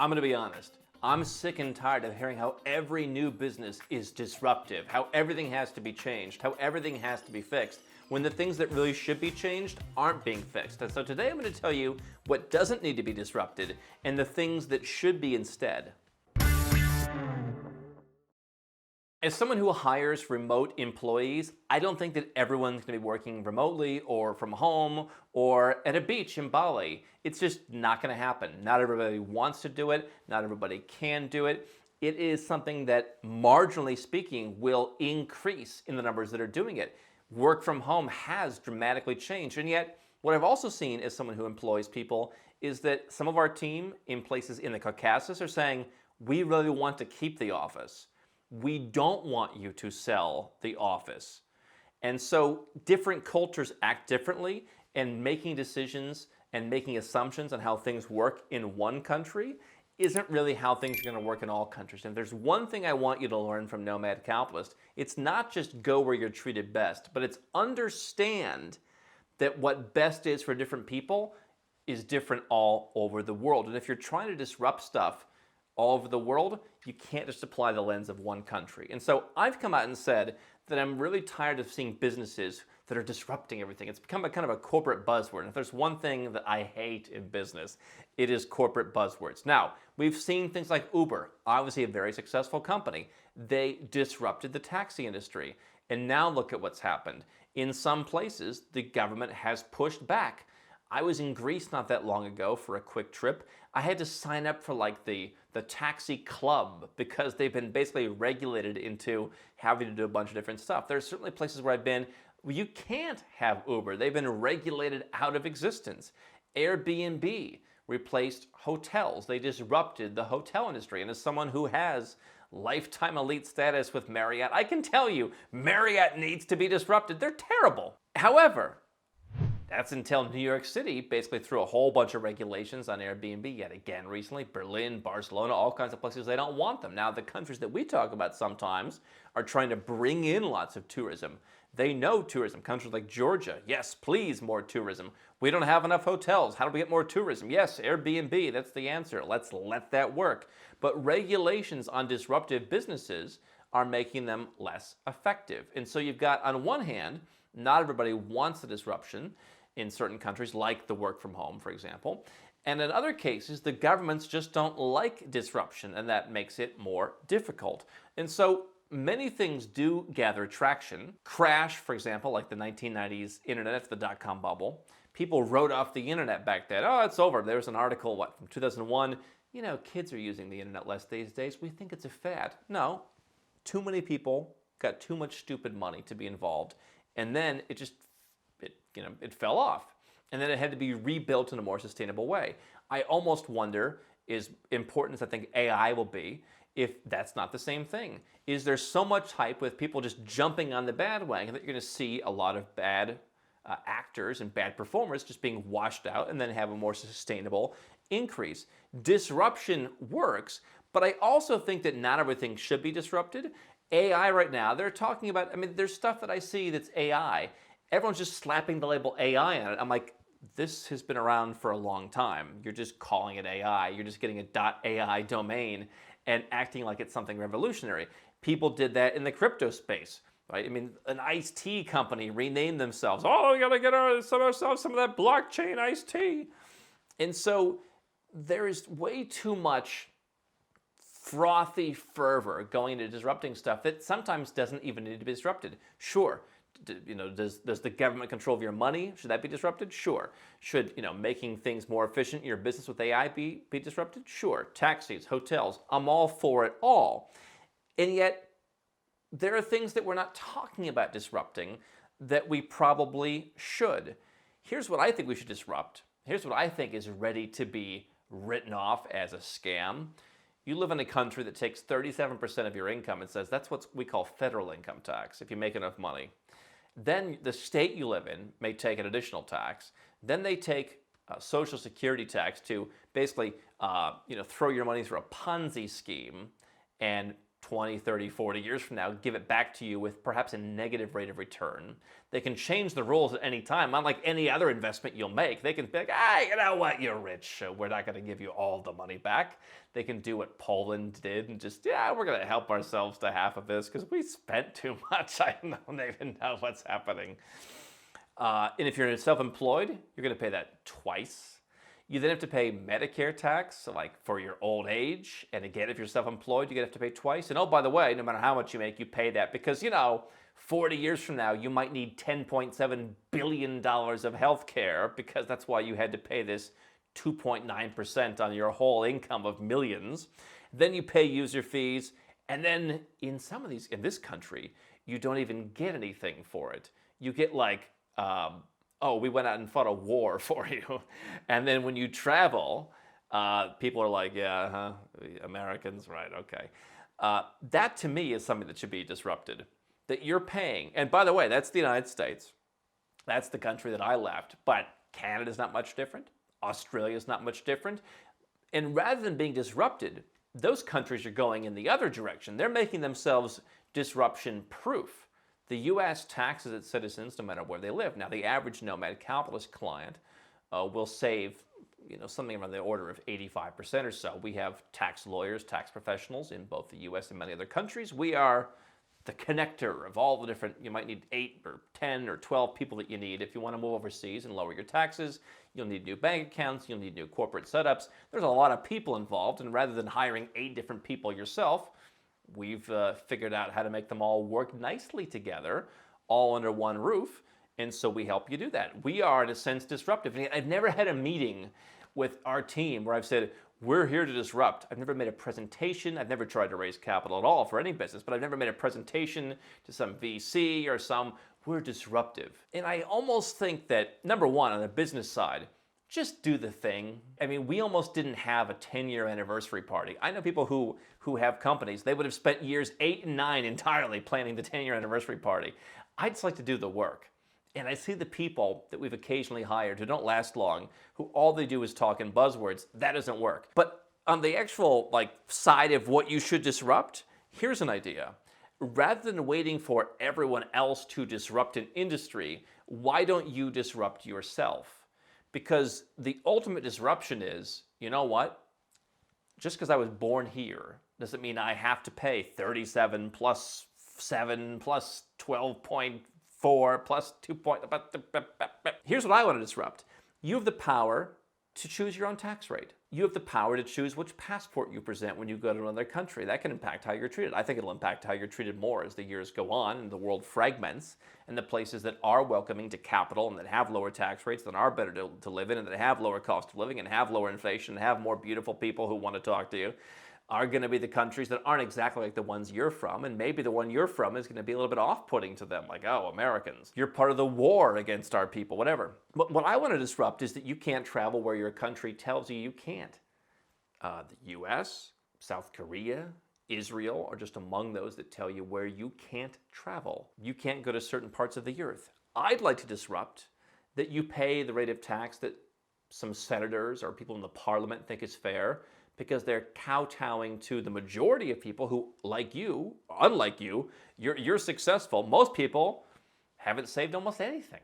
I'm going to be honest. I'm sick and tired of hearing how every new business is disruptive, how everything has to be changed, how everything has to be fixed, when the things that really should be changed aren't being fixed. And so today I'm going to tell you what doesn't need to be disrupted and the things that should be instead. As someone who hires remote employees, I don't think that everyone's going to be working remotely or from home or at a beach in Bali. It's just not going to happen. Not everybody wants to do it. Not everybody can do it. It is something that, marginally speaking, will increase in the numbers that are doing it. Work from home has dramatically changed. And yet, what I've also seen as someone who employs people is that some of our team in places in the Caucasus are saying, we really want to keep the office. We don't want you to sell the office. And so different cultures act differently, and making decisions and making assumptions on how things work in one country isn't really how things are going to work in all countries. And if there's one thing I want you to learn from Nomad Capitalist, it's not just go where you're treated best, but it's understand that what best is for different people is different all over the world. And if you're trying to disrupt stuff all over the world, you can't just apply the lens of one country. And so I've come out and said that I'm really tired of seeing businesses that are disrupting everything. It's become a kind of a corporate buzzword. And if there's one thing that I hate in business, it is corporate buzzwords. Now, we've seen things like Uber, obviously a very successful company. They disrupted the taxi industry. And now look at what's happened. In some places, the government has pushed back. I was in Greece not that long ago for a quick trip. I had to sign up for like the taxi club because they've been basically regulated into having to do a bunch of different stuff. There's certainly places where I've been where you can't have Uber. They've been regulated out of existence. Airbnb replaced hotels. They disrupted the hotel industry. And as someone who has lifetime elite status with Marriott, I can tell you Marriott needs to be disrupted. They're terrible. However, that's until New York City basically threw a whole bunch of regulations on Airbnb yet again recently. Berlin, Barcelona, all kinds of places, they don't want them. Now, the countries that we talk about sometimes are trying to bring in lots of tourism. They know tourism. Countries like Georgia, yes, please, more tourism. We don't have enough hotels. How do we get more tourism? Yes, Airbnb, that's the answer. Let's let that work. But regulations on disruptive businesses are making them less effective. And so you've got, on one hand, not everybody wants the disruption in certain countries, like the work from home, for example. And in other cases, the governments just don't like disruption, and that makes it more difficult. And so many things do gather traction. Crash, for example, like the 1990s internet, the dot-com bubble. People wrote off the internet back then. Oh, it's over. There was an article, from 2001. You know, kids are using the internet less these days. We think it's a fad. No, too many people got too much stupid money to be involved. And then it fell off. And then it had to be rebuilt in a more sustainable way. I almost wonder, as important as I think AI will be, if that's not the same thing. Is there so much hype with people just jumping on the bandwagon that you're going to see a lot of bad actors and bad performers just being washed out and then have a more sustainable increase? Disruption works, but I also think that not everything should be disrupted. AI right now, they're talking about, there's stuff that I see that's AI. Everyone's just slapping the label AI on it. I'm like, this has been around for a long time. You're just calling it AI. You're just getting a .ai domain and acting like it's something revolutionary. People did that in the crypto space, right? An iced tea company renamed themselves. Oh, we gotta get some of that blockchain iced tea. And so there is way too much frothy fervor going into disrupting stuff that sometimes doesn't even need to be disrupted. Sure, does the government control your money? Should that be disrupted? Sure. Should, making things more efficient in your business with AI be disrupted? Sure. Taxis, hotels, I'm all for it all. And yet, there are things that we're not talking about disrupting that we probably should. Here's what I think we should disrupt. Here's what I think is ready to be written off as a scam. You live in a country that takes 37% of your income and says that's what we call federal income tax if you make enough money. Then the state you live in may take an additional tax. Then they take Social Security tax to basically throw your money through a Ponzi scheme and 20, 30, 40 years from now, give it back to you with perhaps a negative rate of return. They can change the rules at any time. Unlike any other investment you'll make, they can be like, hey, you know what, you're rich, so we're not going to give you all the money back. They can do what Poland did and just, yeah, we're going to help ourselves to half of this because we spent too much. I don't even know what's happening. And if you're self-employed, you're going to pay that twice. You then have to pay Medicare tax, like for your old age. And again, if you're self-employed, you're going to have to pay twice. And oh, by the way, no matter how much you make, you pay that because, 40 years from now, you might need $10.7 billion of health care because that's why you had to pay this 2.9% on your whole income of millions. Then you pay user fees. And then in this country, you don't even get anything for it. You get like, we went out and fought a war for you. And then when you travel, people are like, Americans, right, okay. That to me is something that should be disrupted. That you're paying, and by the way, that's the United States. That's the country that I left. But Canada's not much different. Australia's not much different. And rather than being disrupted, those countries are going in the other direction. They're making themselves disruption proof. The U.S. taxes its citizens no matter where they live. Now, the average Nomad Capitalist client will save, something around the order of 85% or so. We have tax lawyers, tax professionals in both the U.S. and many other countries. We are the connector of all the different, you might need 8 or 10 or 12 people that you need. If you want to move overseas and lower your taxes, you'll need new bank accounts, you'll need new corporate setups. There's a lot of people involved, and rather than hiring 8 different people yourself, we've figured out how to make them all work nicely together, all under one roof, and so we help you do that. We are, in a sense, disruptive. And I've never had a meeting with our team where I've said, we're here to disrupt. I've never made a presentation. I've never tried to raise capital at all for any business, but I've never made a presentation to some VC or we're disruptive. And I almost think that, number one, on the business side, just do the thing. I mean, we almost didn't have a 10-year anniversary party. I know people who have companies, they would have spent years 8 and 9 entirely planning the 10-year anniversary party. I just like to do the work. And I see the people that we've occasionally hired who don't last long, who all they do is talk in buzzwords. That doesn't work. But on the actual side of what you should disrupt, here's an idea. Rather than waiting for everyone else to disrupt an industry, why don't you disrupt yourself? Because the ultimate disruption is, you know what? Just because I was born here doesn't mean I have to pay 37 plus 7 plus 12.4 plus 2. Here's what I want to disrupt. You have the power to choose your own tax rate. You have the power to choose which passport you present when you go to another country. That can impact how you're treated. I think it'll impact how you're treated more as the years go on and the world fragments, and the places that are welcoming to capital and that have lower tax rates, that are better to live in, and that have lower cost of living and have lower inflation and have more beautiful people who want to talk to you, are going to be the countries that aren't exactly like the ones you're from, and maybe the one you're from is going to be a little bit off-putting to them, like, oh, Americans, you're part of the war against our people, whatever. But what I want to disrupt is that you can't travel where your country tells you you can't. The US, South Korea, Israel are just among those that tell you where you can't travel. You can't go to certain parts of the earth. I'd like to disrupt that you pay the rate of tax that some senators or people in the parliament think is fair, because they're kowtowing to the majority of people who, like you, unlike you, you're successful. Most people haven't saved almost anything.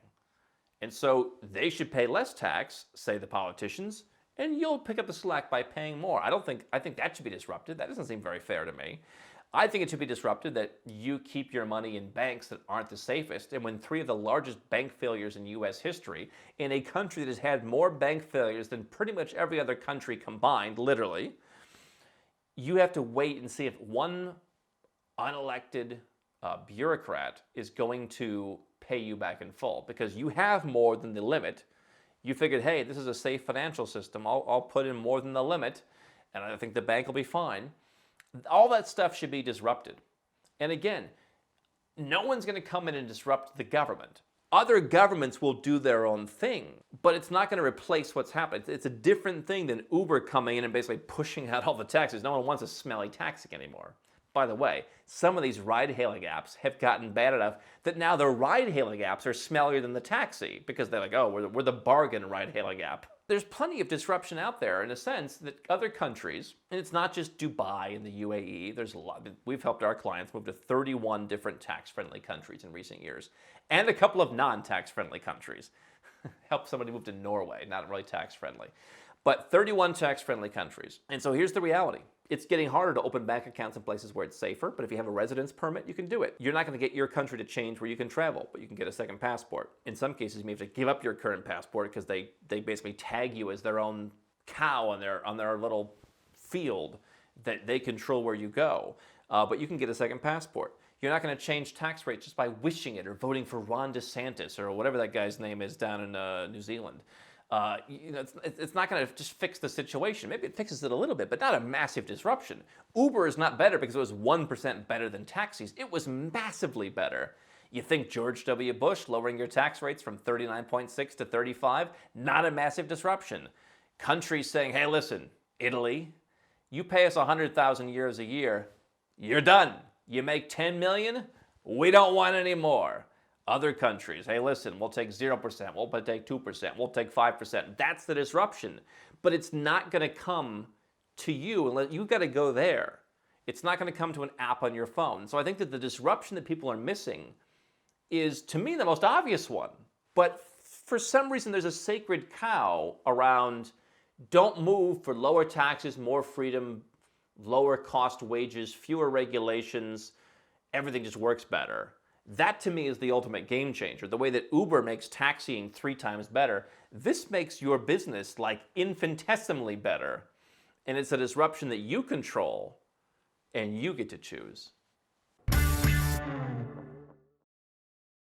And so they should pay less tax, say the politicians, and you'll pick up the slack by paying more. I think that should be disrupted. That doesn't seem very fair to me. I think it should be disrupted that you keep your money in banks that aren't the safest. And when 3 of the largest bank failures in U.S. history, in a country that has had more bank failures than pretty much every other country combined, literally, you have to wait and see if one unelected bureaucrat is going to pay you back in full, because you have more than the limit. You figured, hey, this is a safe financial system. I'll put in more than the limit, and I think the bank will be fine. All that stuff should be disrupted. And again, no one's going to come in and disrupt the government. Other governments will do their own thing, but it's not going to replace what's happened. It's a different thing than Uber coming in and basically pushing out all the taxis. No one wants a smelly taxi anymore. By the way, some of these ride-hailing apps have gotten bad enough that now the ride-hailing apps are smellier than the taxi, because they're like, oh, we're the bargain ride-hailing app. there's plenty of disruption out there in a sense that other countries, and it's not just Dubai and the UAE, there's a lot. We've helped our clients move to 31 different tax-friendly countries in recent years, and a couple of non-tax-friendly countries. Helped somebody move to Norway, not really tax-friendly, but 31 tax-friendly countries. And so here's the reality. It's getting harder to open bank accounts in places where it's safer, but if you have a residence permit, you can do it. You're not going to get your country to change where you can travel, but you can get a second passport. In some cases, you may have to give up your current passport because they basically tag you as their own cow on their little field that they control where you go. But you can get a second passport. You're not going to change tax rates just by wishing it or voting for Ron DeSantis or whatever that guy's name is down in New Zealand. It's not going to just fix the situation. Maybe it fixes it a little bit, but not a massive disruption. Uber is not better because it was 1% better than taxis. It was massively better. You think George W. Bush lowering your tax rates from 39.6 to 35, not a massive disruption. Countries saying, hey, listen, Italy, you pay us 100,000 euros a year, you're done. You make 10 million, we don't want any more. Other countries, hey, listen, we'll take 0%, we'll take 2%, we'll take 5%. That's the disruption. But it's not going to come to you unless you've got to go there. It's not going to come to an app on your phone. So I think that the disruption that people are missing is, to me, the most obvious one. But for some reason, there's a sacred cow around don't move for lower taxes, more freedom, lower cost wages, fewer regulations, everything just works better. That, to me, is the ultimate game changer. The way that Uber makes taxiing 3 times better, this makes your business like infinitesimally better. And it's a disruption that you control and you get to choose.